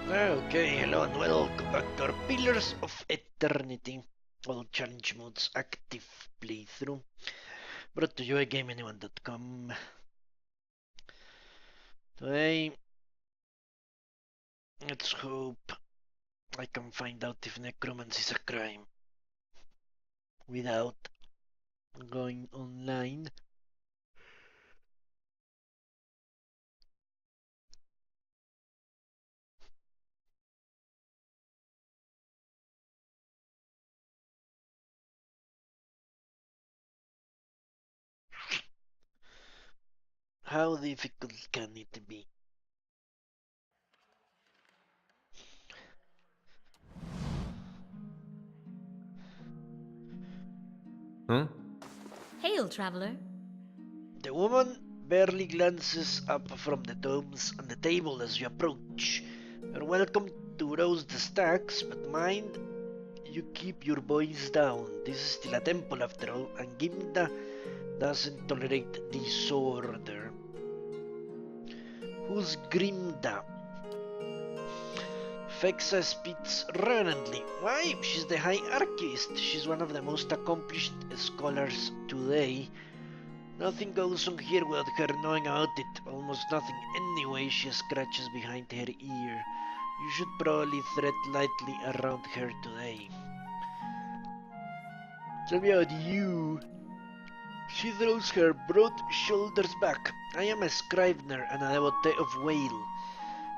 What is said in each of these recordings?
Okay, hello and welcome back to our Pillars of Eternity, all challenge modes active playthrough, brought to you by GameAnyone.com. Today, let's hope I can find out if necromancy is a crime without going online. How difficult can it be? Huh? Hail, traveler. The woman barely glances up from the tomes on the table as you approach. You're welcome to roast the stacks, but mind you keep your voice down. This is still a temple after all, and Gimda doesn't tolerate disorder. Who's Grimda? Fexa spits reverently. Why? She's the High Archivist. She's one of the most accomplished scholars today. Nothing goes on here without her knowing about it. Almost nothing. Anyway, she scratches behind her ear. You should probably tread lightly around her today. Tell me about you. She throws her broad shoulders back. I am a scrivener and a devotee of Whale.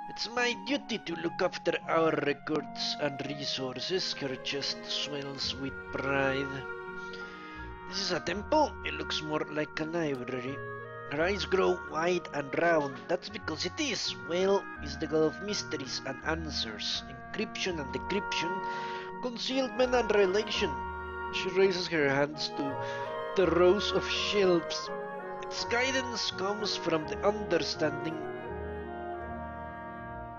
It's my duty to look after our records and resources. Her chest swells with pride. This is a temple? It looks more like a library. Her eyes grow wide and round. That's because it is. Whale is the god of mysteries and answers, encryption and decryption, concealment and revelation. She raises her hands to the rows of shelves. Its guidance comes from the understanding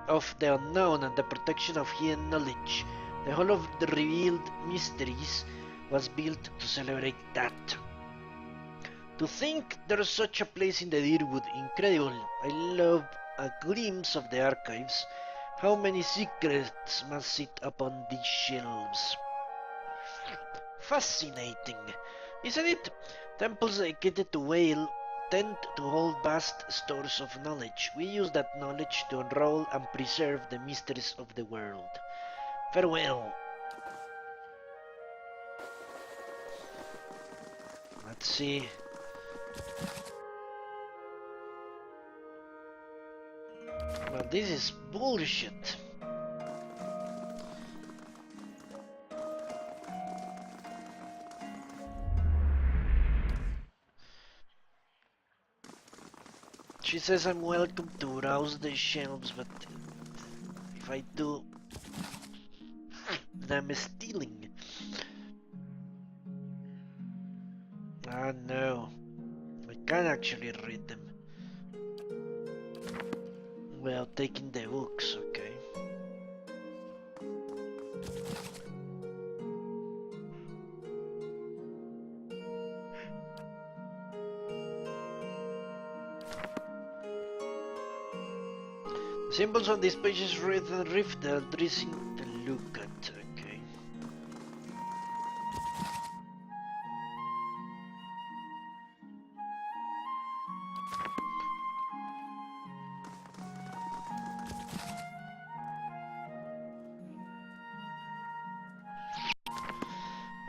of the unknown and the protection of hidden knowledge. The Hall of the Revealed Mysteries was built to celebrate that. To think there's such a place in the Deerwood, incredible. I love a glimpse of the archives. How many secrets must sit upon these shelves? Fascinating, isn't it? Temples dedicated to Whale tend to hold vast stores of knowledge. We use that knowledge to unroll and preserve the mysteries of the world. Farewell. Let's see. Well, this is bullshit. She says I'm welcome to browse the shelves, but if I do, then I'm stealing. Ah, no. I can't actually read them. Well, taking the books, okay. Symbols on these pages read and rift the dressing to look at, okay.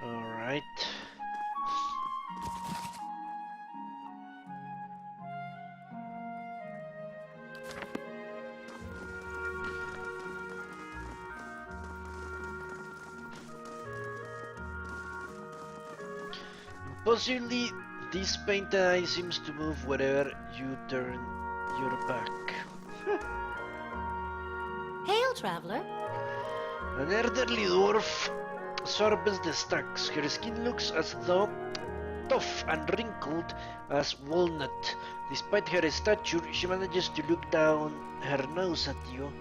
Alright. Possibly, this painted eye seems to move wherever you turn your back. Hail, traveler. An elderly dwarf sorbets the stacks. Her skin looks as though tough and wrinkled as walnut. Despite her stature, she manages to look down her nose at you.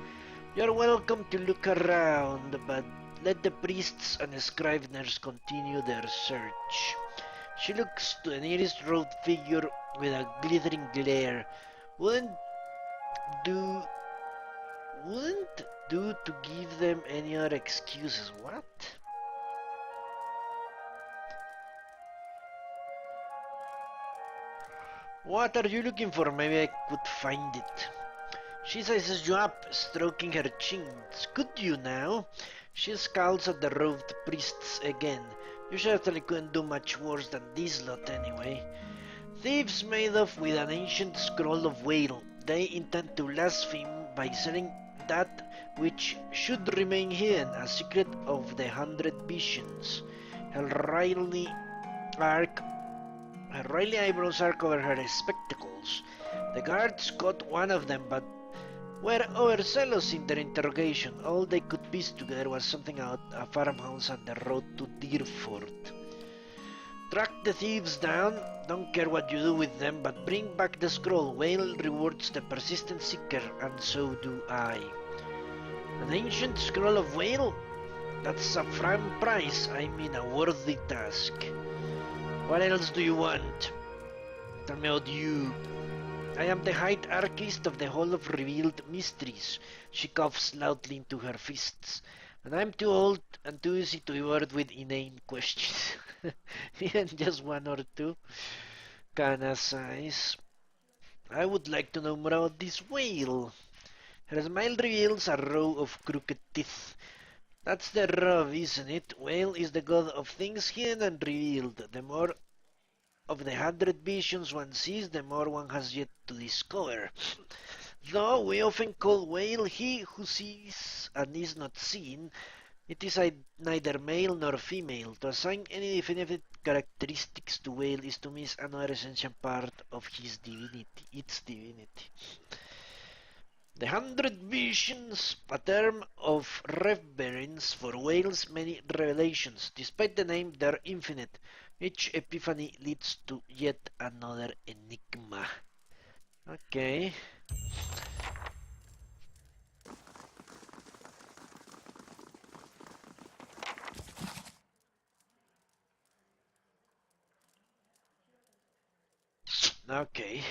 You're welcome to look around, but let the priests and scriveners continue their search. She looks to the nearest robed figure with a glittering glare. Wouldn't do Wouldn't do to give them any other excuses. What? What are you looking for? Maybe I could find it. She sizes you up, stroking her chins. Could you now? She scowls at the robed priests again. You certainly couldn't do much worse than this lot anyway. Thieves made off with an ancient scroll of whale. They intend to blaspheme by selling that which should remain hidden, a secret of the 100 visions. Her arc Her Riley eyebrows arc over her spectacles. The guards caught one of them, but were overzealous in their interrogation. All they could piece together was something about a farmhouse on the road to Deerford. Track the thieves down. Don't care what you do with them, but bring back the scroll. Whale rewards the persistent seeker, and so do I. An ancient scroll of whale? That's a prime price. I mean a worthy task. What else do you want? Tell me about you. I am the High Archist of the Hall of Revealed Mysteries. She coughs loudly into her fists. And I'm too old and too easy to be bored with inane questions. Even just one or two. Kinda size. I would like to know more about this whale. Her smile reveals a row of crooked teeth. That's the rub, isn't it? Whale is the god of things hidden and revealed. The more of the 100 visions one sees, the more one has yet to discover. Though we often call Whale he who sees and is not seen, it is neither male nor female. To assign any definitive characteristics to Whale is to miss another essential part of its divinity. The 100 Visions, a term of reverence for Whale's many revelations. Despite the name, they're infinite. Each epiphany leads to yet another enigma. Okay. Okay.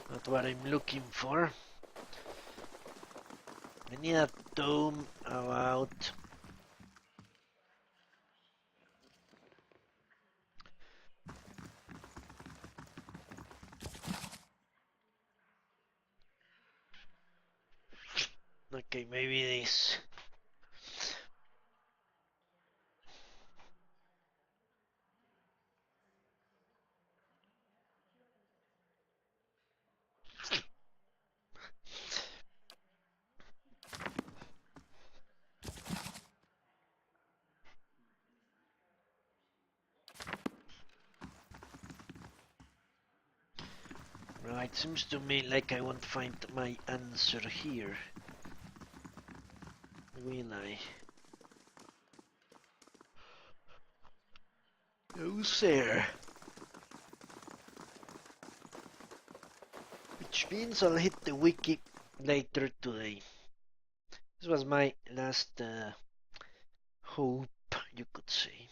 Not what I'm looking for. I need a tome about... Okay, maybe this. Well, it seems to me like I won't find my answer here. Will I? No, sir. Which means I'll hit the wiki later today. This was my last hope, you could say.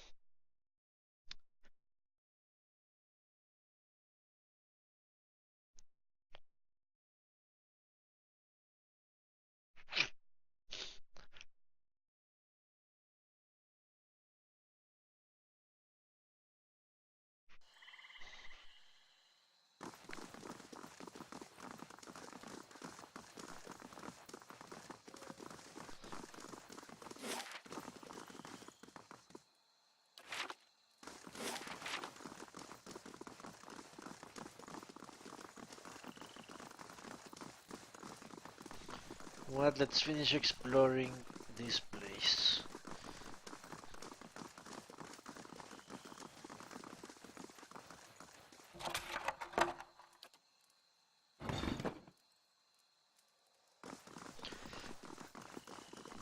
What? Let's finish exploring this place.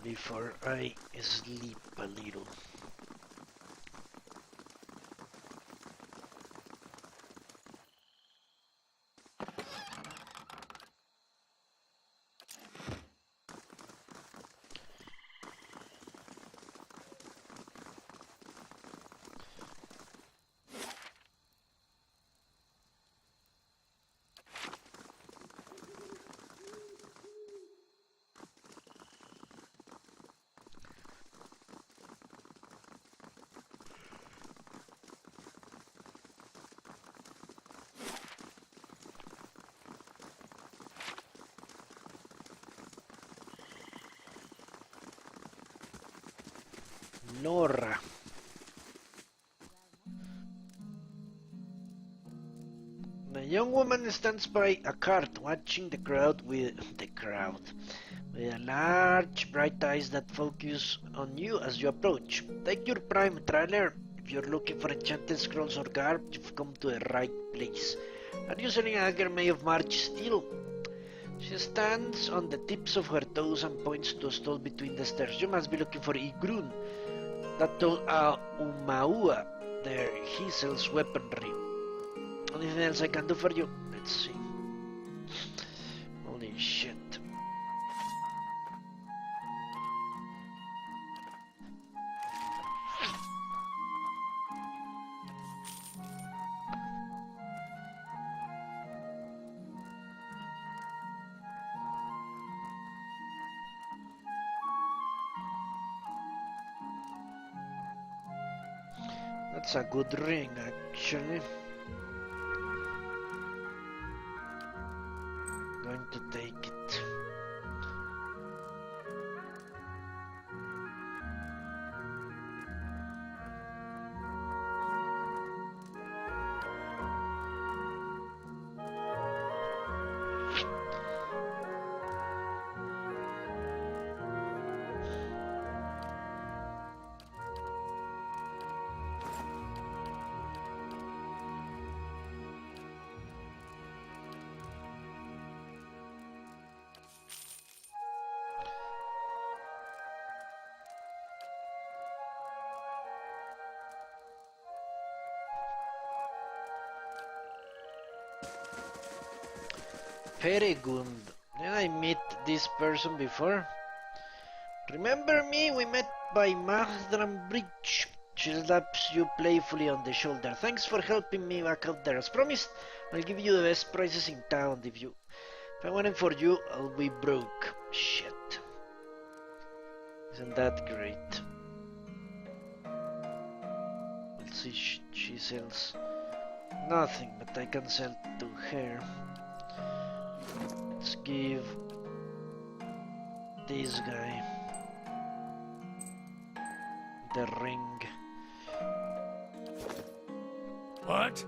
before I sleep a little. Nora. A young woman stands by a cart watching the crowd with a large bright eyes that focus on you as you approach. Take your prime traveler. If you're looking for enchanted scrolls or garb, you've come to the right place. Are you selling a May of March steel? She stands on the tips of her toes and points to a stall between the stairs. You must be looking for Igrun. That told Umaua there. He sells weaponry. Anything else I can do for you? Let's see. Holy shit. That's a good ring, actually. Going to take it. Peregund. Did I meet this person before? Remember me? We met by Mahdram Bridge. She slaps you playfully on the shoulder. Thanks for helping me back out there. As promised, I'll give you the best prices in town. If I want it for you, I'll be broke. Shit. Isn't that great? Let's see, she sells nothing, but I can sell to her. Let's give this guy the ring. What?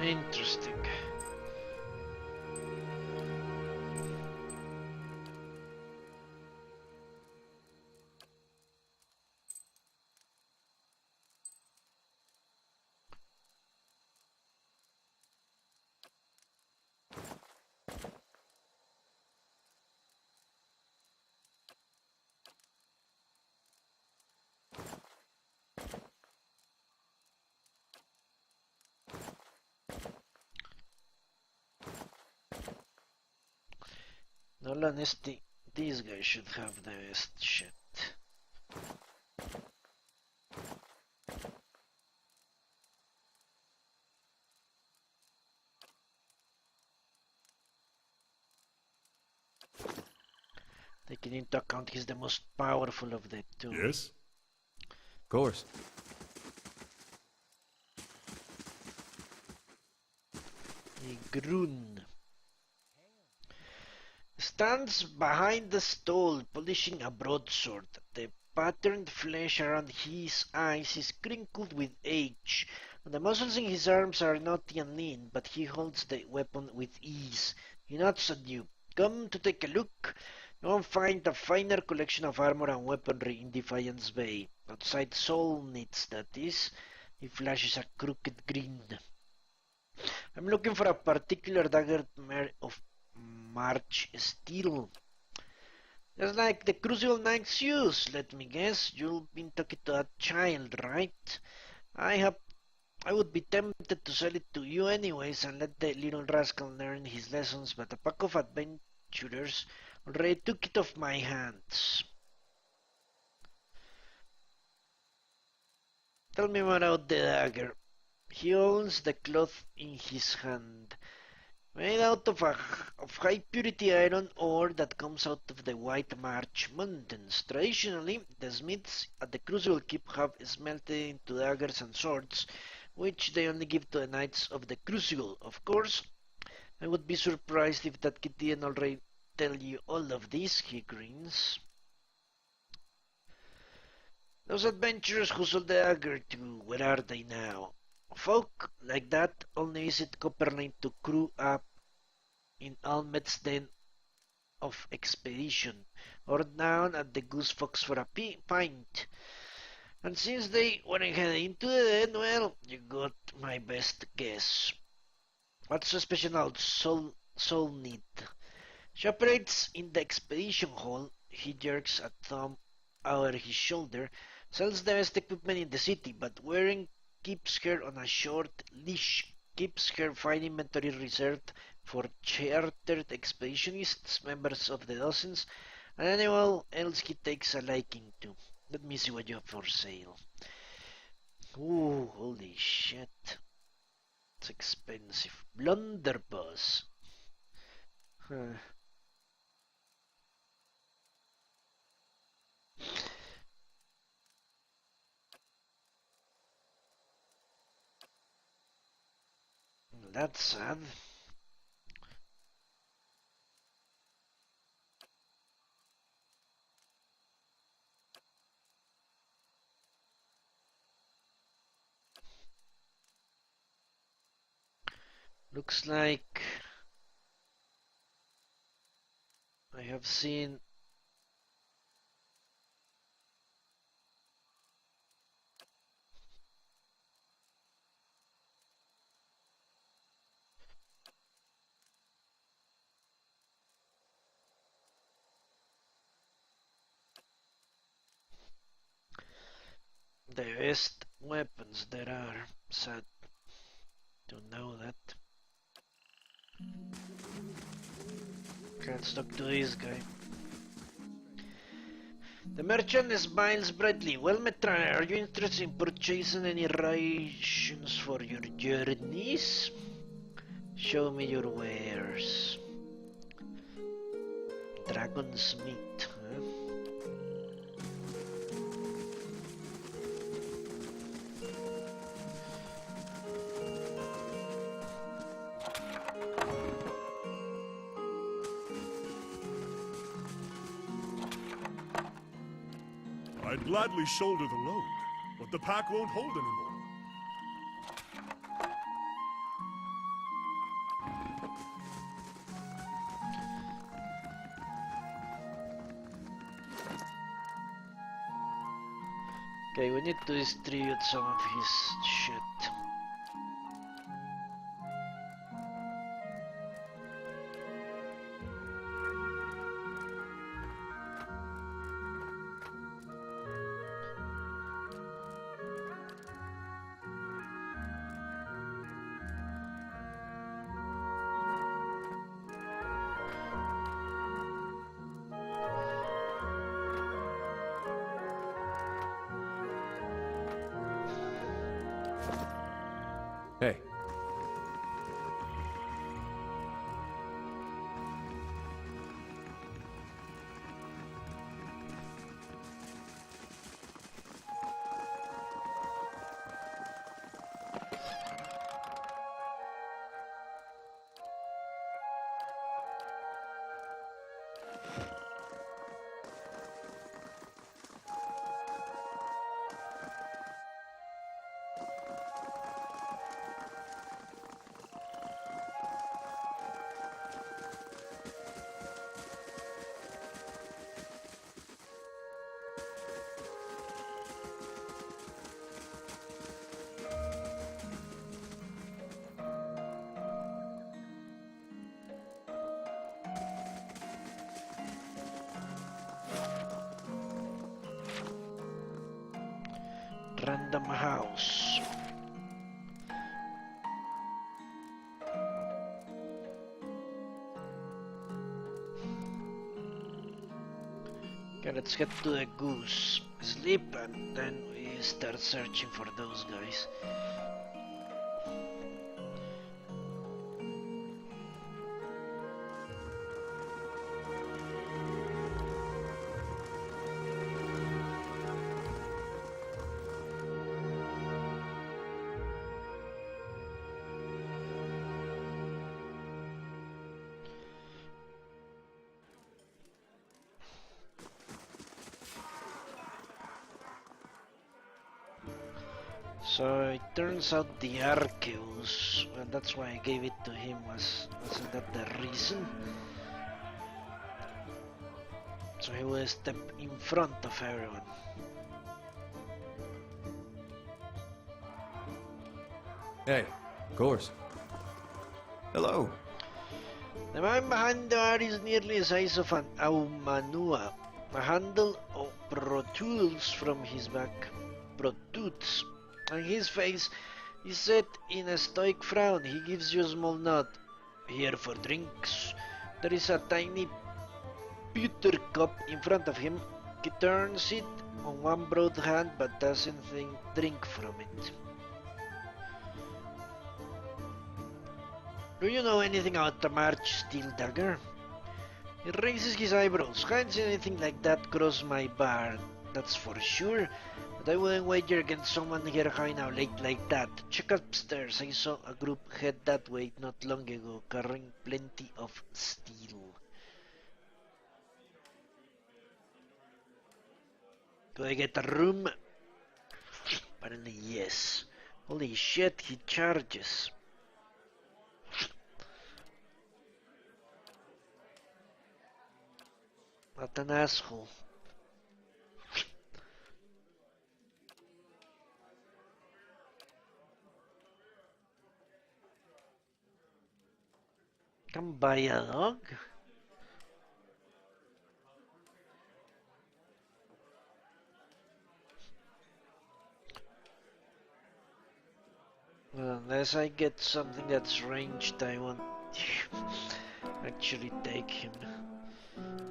Interesting. In all honesty, these guys should have the best shit. Taking into account he's the most powerful of the two. Yes? Of course. Igrun stands behind the stall, polishing a broadsword. The patterned flesh around his eyes is crinkled with age. The muscles in his arms are knotty and lean, but he holds the weapon with ease. He nods at you. Come to take a look. You won't find a finer collection of armor and weaponry in Defiance Bay. Outside Soul Knits, that is. He flashes a crooked grin. I'm looking for a particular dagger of March steel. Just like the Crucible Knight's use, let me guess. You've been talking to that child, right? I would be tempted to sell it to you anyways and let the little rascal learn his lessons, but a pack of adventurers already took it off my hands. Tell me more about the dagger. He holds the cloth in his hand. Made out of high purity iron ore that comes out of the White March Mountains. Traditionally, the smiths at the Crucible Keep have smelted into daggers and swords, which they only give to the Knights of the Crucible. Of course, I would be surprised if that kid didn't already tell you all of this, he grins. Those adventurers who sold the dagger to, where are they now? Folk like that only visit Copperlane to crew up in Almet's Den of Expedition, or down at the Goose Fox for a pint. And since they weren't heading into the den, well, you got my best guess. What's so special about Soul Need? She operates in the expedition hall. He jerks a thumb over his shoulder, sells the best equipment in the city, but wearing keeps her on a short leash, keeps her fine inventory reserved for chartered expeditionists, members of the dozens, and anyone else he takes a liking to. Let me see what you have for sale. Ooh, holy shit. It's expensive. Blunderbuss. Huh. That's sad. Looks like I have seen the best weapons there are. Sad to know that. Can't talk to this guy. The merchant smiles brightly. Well, Metrana, are you interested in purchasing any rations for your journeys? Show me your wares. Dragon's meat, huh? I'd gladly shoulder the load, but the pack won't hold anymore. Okay, we need to distribute some of his shit. Hey. random house. Okay, let's get to the goose. Sleep and then we start searching for those guys. So it turns out the Arceus, well, that's why I gave it to him, wasn't that the reason? So he will step in front of everyone. Hey, of course. Hello. The man behind the bar is nearly the size of an Aumanua. A handle protrudes from his back. Protrudes. On his face is set in a stoic frown. He gives you a small nod. Here for drinks. There is a tiny pewter cup in front of him. He turns it on one broad hand but doesn't drink from it. Do you know anything about the March Steel Dagger? He raises his eyebrows. Haven't seen anything like that cross my bar, that's for sure. But I wouldn't wager against someone here hanging out late like that. Check upstairs. I saw a group head that way not long ago, carrying plenty of steel. Do I get a room? Apparently yes. Holy shit, he charges. What an asshole. Can buy a dog? Well, unless I get something that's ranged, I won't actually take him.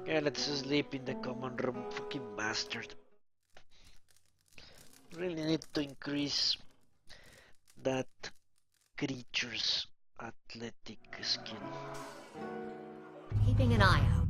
Okay, let's sleep in the common room. Fucking bastard. Really need to increase that creature's athletic skill. Keeping an eye out.